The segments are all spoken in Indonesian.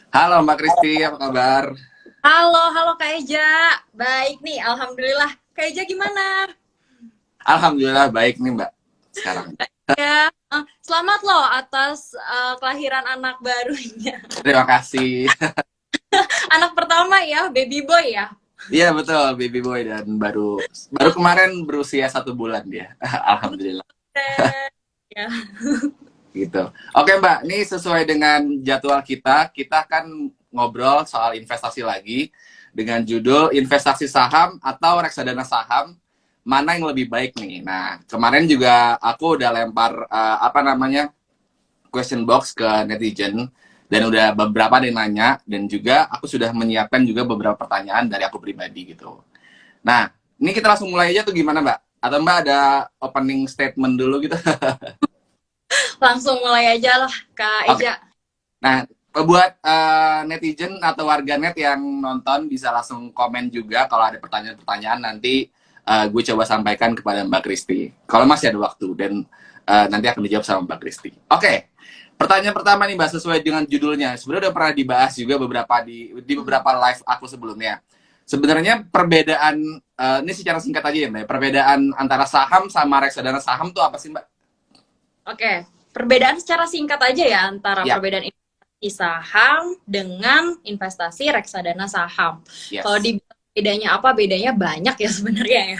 Halo Mbak Kristi, apa kabar? Halo, halo Kak Eja. Baik nih, Alhamdulillah. Kak Eja gimana? Alhamdulillah baik nih Mbak sekarang. Ya, selamat loh atas kelahiran anak barunya. Terima kasih. Anak pertama ya, baby boy ya. Iya betul, baby boy dan baru baru kemarin berusia 1 bulan dia. Alhamdulillah Buset. Ya. gitu. Oke Mbak, ini sesuai dengan jadwal kita akan ngobrol soal investasi lagi dengan judul investasi saham atau reksadana saham, mana yang lebih baik nih. Nah, kemarin juga aku udah lempar apa namanya question box ke netizen dan udah beberapa yang nanya dan juga aku sudah menyiapkan juga beberapa pertanyaan dari aku pribadi gitu. Nah, ini kita langsung mulai aja tuh gimana Mbak? Atau Mbak ada opening statement dulu gitu? Langsung mulai aja lah, Kak Oke. Eja. Nah, buat netizen atau warganet yang nonton bisa langsung komen juga kalau ada pertanyaan-pertanyaan nanti gue coba sampaikan kepada Mbak Kristi. Kalau masih ada waktu dan nanti akan dijawab sama Mbak Kristi. Oke. Pertanyaan pertama nih Mbak, sesuai dengan judulnya. Sebenarnya udah pernah dibahas juga beberapa di beberapa live aku sebelumnya. Sebenarnya perbedaan ini secara singkat aja ya Mbak. Perbedaan antara saham sama reksadana saham tuh apa sih Mbak? Oke, perbedaan secara singkat aja ya antara Ya, perbedaan investasi saham dengan investasi reksadana saham. Kalau yes. di bedanya apa? Bedanya banyak ya sebenarnya ya.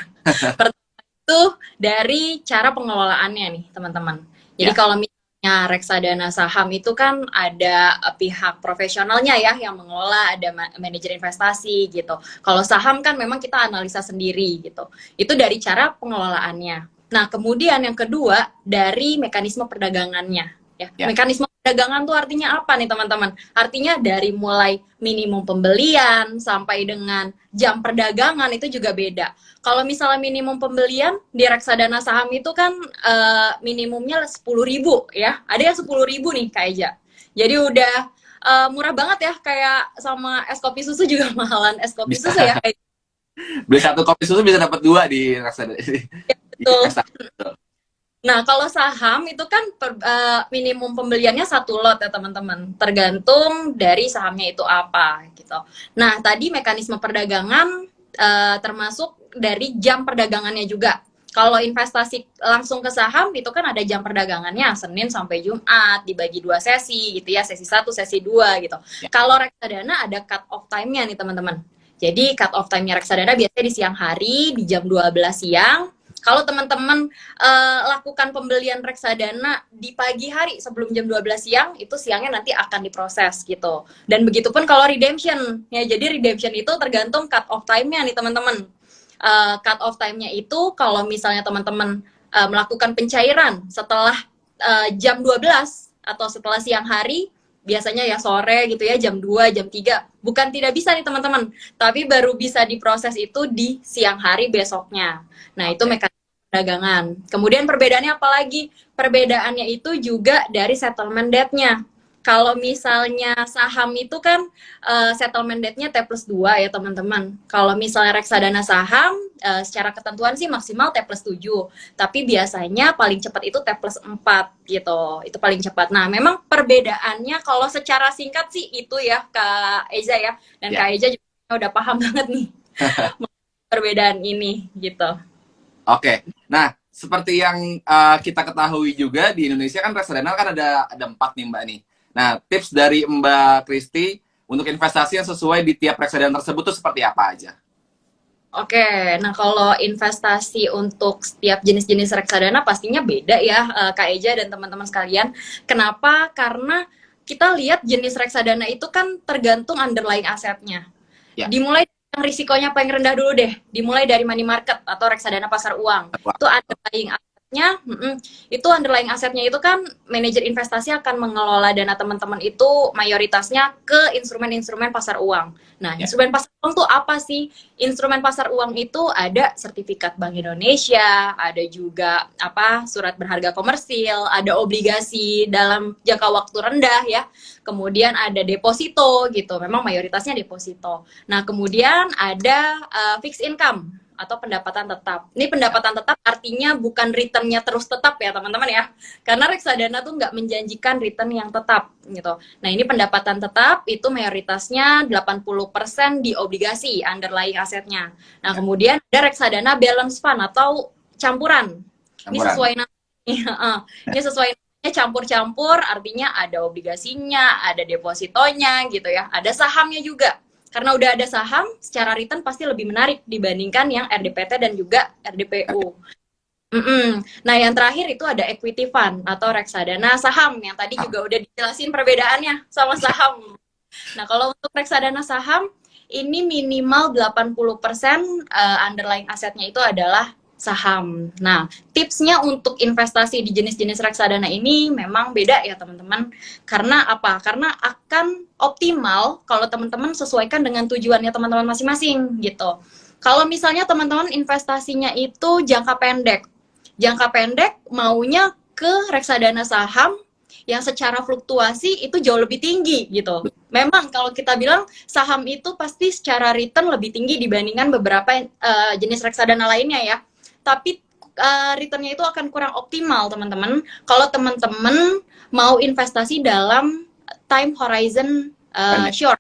Itu dari cara pengelolaannya nih, teman-teman. Jadi Ya, kalau misalnya reksadana saham itu kan ada pihak profesionalnya ya yang mengelola, ada manajer investasi gitu. Kalau saham kan memang kita analisa sendiri gitu. Itu dari cara pengelolaannya. Nah, kemudian yang kedua dari mekanisme perdagangannya. Ya, ya. mekanisme perdagangan tuh artinya apa nih teman-teman? Artinya dari mulai minimum pembelian sampai dengan jam perdagangan itu juga beda. Kalau misalnya minimum pembelian di reksadana saham itu kan minimumnya 10.000 ya. Ada yang 10.000 nih Kak Eja. Jadi udah murah banget ya, kayak sama es kopi susu juga mahalan es kopi Bisa susu ya kayak beli satu kopi susu bisa dapat dua di reksadana. Di gitu. investasi. Nah, kalau saham itu kan minimum pembeliannya satu lot ya teman-teman, tergantung dari sahamnya itu apa gitu. Nah, tadi mekanisme perdagangan termasuk dari jam perdagangannya juga. Kalau investasi langsung ke saham itu kan ada jam perdagangannya Senin sampai Jumat dibagi 2 sesi gitu ya, sesi satu, sesi 2 gitu. Ya. Kalau reksadana ada cut off time-nya nih teman-teman. Jadi cut off time-nya reksadana biasanya di siang hari di jam 12 siang. Kalau teman-teman lakukan pembelian reksadana di pagi hari sebelum jam 12 siang, itu siangnya nanti akan diproses gitu. Dan begitupun kalau redemption, ya jadi redemption itu tergantung cut off time-nya nih teman-teman. Cut off time-nya itu kalau misalnya teman-teman melakukan pencairan setelah jam 12 atau setelah siang hari, biasanya ya sore gitu ya, jam 2 jam 3 bukan tidak bisa nih teman-teman, tapi baru bisa diproses itu di siang hari besoknya. Nah, itu Oke. mekanisme perdagangan. Kemudian perbedaannya apa lagi? Perbedaannya itu juga dari settlement date-nya. Kalau misalnya saham itu kan settlement date-nya T+2 ya teman-teman. Kalau misalnya reksadana saham, secara ketentuan sih maksimal T+7. Tapi biasanya paling cepat itu T+4 gitu. Itu paling cepat. Nah, memang perbedaannya kalau secara singkat sih itu ya Kak Eza ya. Dan Ya. Kak Eza juga udah paham banget nih perbedaan ini gitu. Oke. Nah, seperti yang kita ketahui juga di Indonesia kan reksadana kan ada 4 nih Mbak nih. Nah, tips dari Mbak Kristi untuk investasi yang sesuai di tiap reksadana tersebut tuh seperti apa aja? Oke, nah kalau investasi untuk setiap jenis-jenis reksadana pastinya beda ya, Kak Eja dan teman-teman sekalian. Kenapa? Karena kita lihat jenis reksadana itu kan tergantung underlying asetnya. Ya. Dimulai yang risikonya paling rendah dulu deh, dimulai dari money market atau reksadana pasar uang. Itu underlying asetnya, itu underlying asetnya itu kan manajer investasi akan mengelola dana teman-teman itu mayoritasnya ke instrumen-instrumen pasar uang. Nah, Ya. instrumen pasar uang tuh apa sih? Instrumen pasar uang itu ada sertifikat Bank Indonesia, ada juga apa surat berharga komersil, ada obligasi dalam jangka waktu rendah ya. Kemudian ada deposito gitu. Memang mayoritasnya deposito. Nah, kemudian ada fixed income. atau pendapatan tetap. Ini pendapatan tetap artinya bukan returnnya terus tetap ya teman-teman ya. Karena reksadana tuh nggak menjanjikan return yang tetap gitu. Nah ini pendapatan tetap itu mayoritasnya 80% di obligasi underlying asetnya. Nah kemudian ada reksadana balance fund atau campuran. Ini sesuai namanya. Ini sesuai namanya campur-campur artinya ada obligasinya, ada depositonya gitu ya. Ada sahamnya juga. Karena udah ada saham, secara return pasti lebih menarik dibandingkan yang RDPT dan juga RDPU. Nah, yang terakhir itu ada equity fund atau reksadana saham yang tadi juga udah dijelasin perbedaannya sama saham. Nah, kalau untuk reksadana saham ini minimal 80% underlying asetnya itu adalah saham. Nah, tipsnya untuk investasi di jenis-jenis reksadana ini memang beda ya teman-teman. Karena apa? Karena akan optimal kalau teman-teman sesuaikan dengan tujuannya teman-teman masing-masing gitu. Kalau misalnya teman-teman investasinya itu jangka pendek maunya ke reksadana saham yang secara fluktuasi itu jauh lebih tinggi gitu. Memang kalau kita bilang saham itu pasti secara return lebih tinggi dibandingkan beberapa jenis reksadana lainnya ya. Tapi returnnya itu akan kurang optimal teman-teman. Kalau teman-teman mau investasi dalam time horizon short,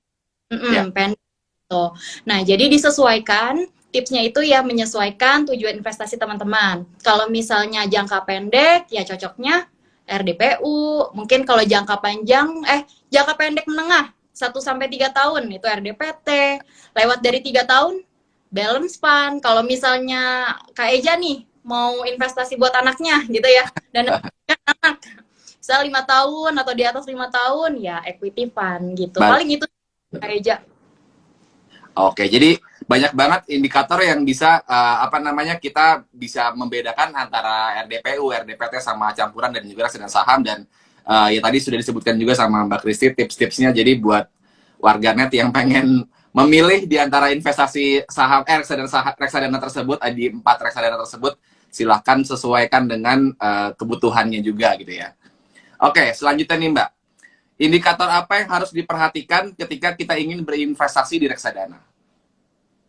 pendek. Gitu. Nah jadi disesuaikan. Tipsnya itu ya menyesuaikan tujuan investasi teman-teman. Kalau misalnya jangka pendek ya cocoknya RDPU. Mungkin kalau jangka pendek menengah 1-3 tahun itu RDPT. Lewat dari 3 tahun balance fund. Kalau misalnya Kak Eja nih mau investasi buat anaknya gitu ya dan anak misal 5 tahun atau di atas 5 tahun ya equity fund gitu. Paling itu Kak Eja. Oke, jadi banyak banget indikator yang bisa kita bisa membedakan antara RDPU, RDPT sama campuran dan juga reksadana saham dan ya tadi sudah disebutkan juga sama Mbak Kristi tips-tipsnya. Jadi buat warganet yang pengen memilih di antara investasi saham reksadana tersebut di 4 reksadana tersebut silahkan sesuaikan dengan kebutuhannya juga gitu ya. Oke, selanjutnya nih Mbak. Indikator apa yang harus diperhatikan ketika kita ingin berinvestasi di reksadana?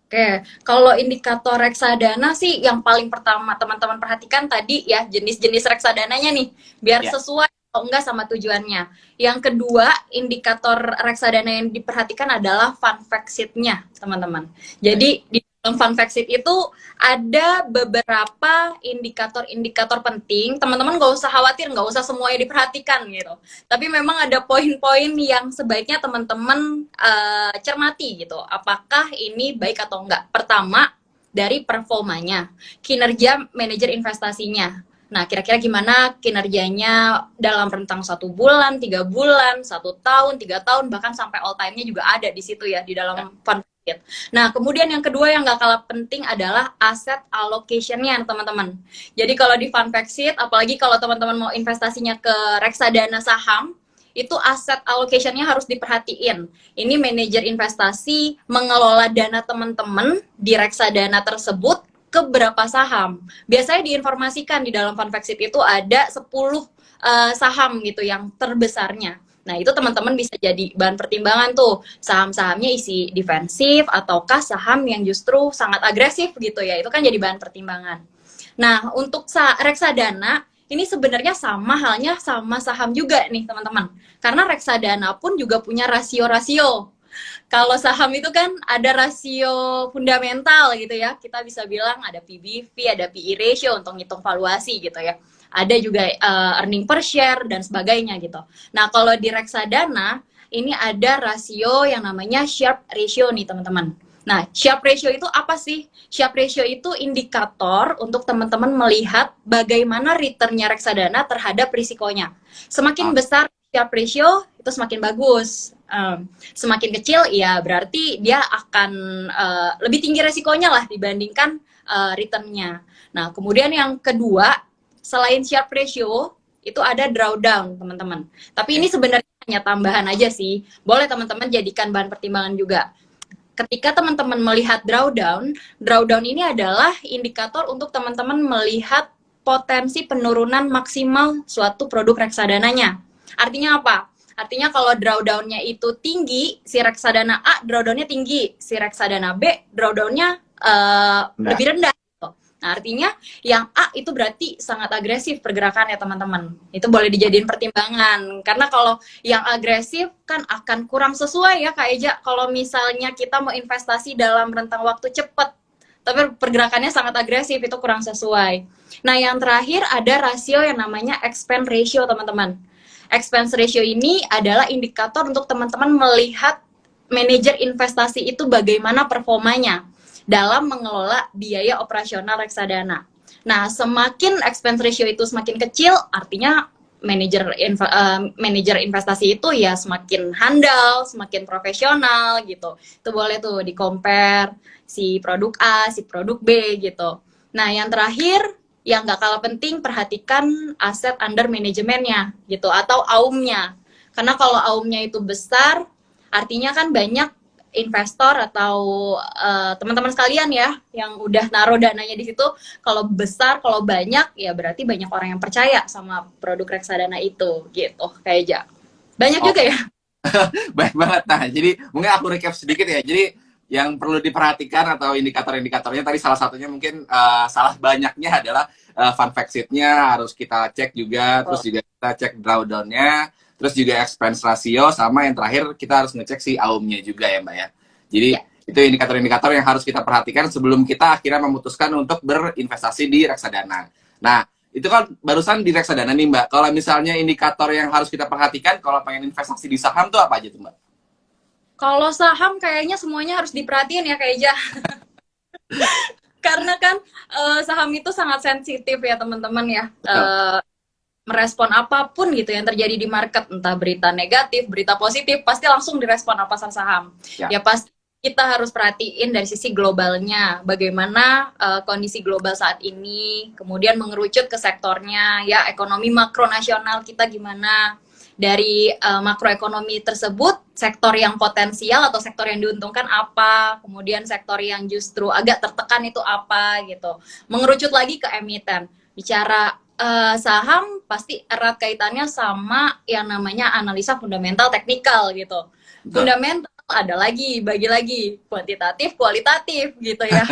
Oke, kalau indikator reksadana sih yang paling pertama teman-teman perhatikan tadi ya jenis-jenis reksadananya nih biar sesuai atau enggak sama tujuannya. Yang kedua, indikator reksadana yang diperhatikan adalah fund fact sheet-nya, teman-teman. Jadi di dalam fund fact sheet itu ada beberapa indikator-indikator penting. Teman-teman nggak usah khawatir, nggak usah semuanya diperhatikan gitu. Tapi memang ada poin-poin yang sebaiknya teman-teman cermati gitu. Apakah ini baik atau enggak? Pertama, dari performanya, kinerja manajer investasinya. Nah, kira-kira gimana kinerjanya dalam rentang 1 bulan, 3 bulan, 1 tahun, 3 tahun, bahkan sampai all time-nya juga ada di situ ya, di dalam fund sheet. Nah, kemudian yang kedua yang nggak kalah penting adalah asset allocation-nya, teman-teman. Jadi kalau di fund fact sheet, apalagi kalau teman-teman mau investasinya ke reksadana saham, itu asset allocation-nya harus diperhatiin. Ini manajer investasi mengelola dana teman-teman di reksadana tersebut ke berapa saham. Biasanya diinformasikan di dalam fund fact sheet itu ada 10 saham gitu yang terbesarnya. Nah, itu teman-teman bisa jadi bahan pertimbangan tuh. Saham-sahamnya isi defensif ataukah saham yang justru sangat agresif gitu ya. Itu kan jadi bahan pertimbangan. Nah, untuk reksadana ini sebenarnya sama halnya sama saham juga nih, teman-teman. Karena reksadana pun juga punya rasio-rasio. Kalau saham itu kan ada rasio fundamental gitu ya. Kita bisa bilang ada PBV, ada PE ratio untuk ngitung valuasi gitu ya. Ada juga earning per share dan sebagainya gitu. Nah, kalau di reksadana ini ada rasio yang namanya Sharpe ratio nih, teman-teman. Nah, Sharpe ratio itu apa sih? Sharpe ratio itu indikator untuk teman-teman melihat bagaimana returnnya reksadana terhadap risikonya. Semakin besar Sharpe ratio, itu semakin bagus. Semakin kecil, ya berarti dia akan lebih tinggi resikonya lah dibandingkan returnnya. Nah, kemudian yang kedua, selain Sharpe ratio, itu ada drawdown, teman-teman. Tapi ini sebenarnya hanya tambahan aja sih. Boleh teman-teman jadikan bahan pertimbangan juga. Ketika teman-teman melihat drawdown ini adalah indikator untuk teman-teman melihat potensi penurunan maksimal suatu produk reksadananya. Artinya apa? Artinya kalau drawdown-nya itu tinggi, si reksadana A drawdown-nya tinggi, si reksadana B drawdown-nya lebih rendah gitu. Nah, artinya yang A itu berarti sangat agresif pergerakannya teman-teman. Itu boleh dijadiin pertimbangan. Karena kalau yang agresif kan akan kurang sesuai ya Kak Eja. Kalau misalnya kita mau investasi dalam rentang waktu cepat, tapi pergerakannya sangat agresif, itu kurang sesuai. Nah, yang terakhir ada rasio yang namanya expense ratio teman-teman. Expense ratio ini adalah indikator untuk teman-teman melihat manajer investasi itu bagaimana performanya dalam mengelola biaya operasional reksadana. Nah, semakin expense ratio itu semakin kecil, artinya manajer investasi itu ya semakin handal, semakin profesional gitu. Itu boleh tuh di-compare si produk A, si produk B gitu. Nah, yang terakhir yang nggak kalah penting, perhatikan aset under manajemennya gitu atau AUM-nya. Karena kalau AUM-nya itu besar, artinya kan banyak investor atau teman-teman sekalian ya yang udah naruh dananya di situ. Kalau besar, kalau banyak, ya berarti banyak orang yang percaya sama produk reksadana itu gitu. Kayak aja banyak juga ya. Baik banget. Nah, jadi mungkin aku recap sedikit ya. Jadi yang perlu diperhatikan atau indikator-indikatornya tadi salah satunya mungkin salah banyaknya adalah fund fact sheet-nya harus kita cek juga, terus juga kita cek drawdown-nya, terus juga expense ratio, sama yang terakhir kita harus ngecek si AUM-nya juga ya Mbak ya. Jadi Ya. itu indikator-indikator yang harus kita perhatikan sebelum kita akhirnya memutuskan untuk berinvestasi di reksadana. Nah, itu kan barusan di reksadana nih Mbak. Kalau misalnya indikator yang harus kita perhatikan kalau pengen investasi di saham tuh apa aja tuh Mbak? Kalau saham kayaknya semuanya harus diperhatiin ya kayak aja. Karena kan saham itu sangat sensitif ya teman-teman ya. Merespon apapun gitu yang terjadi di market, entah berita negatif, berita positif, pasti langsung direspon sama pasar saham. Ya pasti kita harus perhatiin dari sisi globalnya, bagaimana kondisi global saat ini, kemudian mengerucut ke sektornya, ya ekonomi makro nasional kita gimana, dari makroekonomi tersebut, sektor yang potensial atau sektor yang diuntungkan apa, kemudian sektor yang justru agak tertekan itu apa gitu. Mengerucut lagi ke emiten, bicara saham pasti erat kaitannya sama yang namanya analisa fundamental teknikal gitu. Fundamental ada lagi, bagi lagi kuantitatif, kualitatif gitu ya.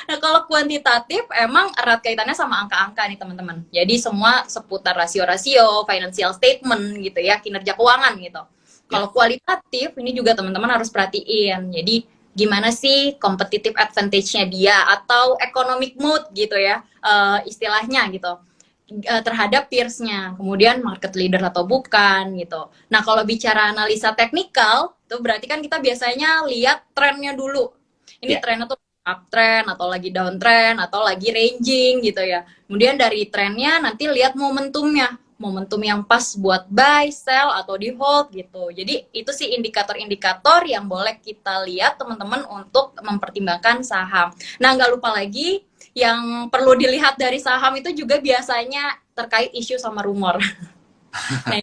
Nah, kalau kuantitatif emang erat kaitannya sama angka-angka nih teman-teman. Jadi semua seputar rasio-rasio, financial statement gitu ya, kinerja keuangan gitu. Kalau kualitatif ini juga teman-teman harus perhatiin. Jadi gimana sih competitive advantage-nya dia atau economic mood gitu ya, istilahnya gitu, terhadap peers-nya, kemudian market leader atau bukan gitu. Nah, kalau bicara analisa teknikal itu berarti kan kita biasanya lihat trennya dulu. Ini trennya tuh uptrend atau lagi downtrend atau lagi ranging gitu ya. Kemudian dari trennya nanti lihat momentumnya, momentum yang pas buat buy, sell, atau di hold gitu. Jadi itu sih indikator-indikator yang boleh kita lihat teman-teman untuk mempertimbangkan saham. Nah, nggak lupa lagi yang perlu dilihat dari saham itu juga biasanya terkait isu sama rumor. Nah,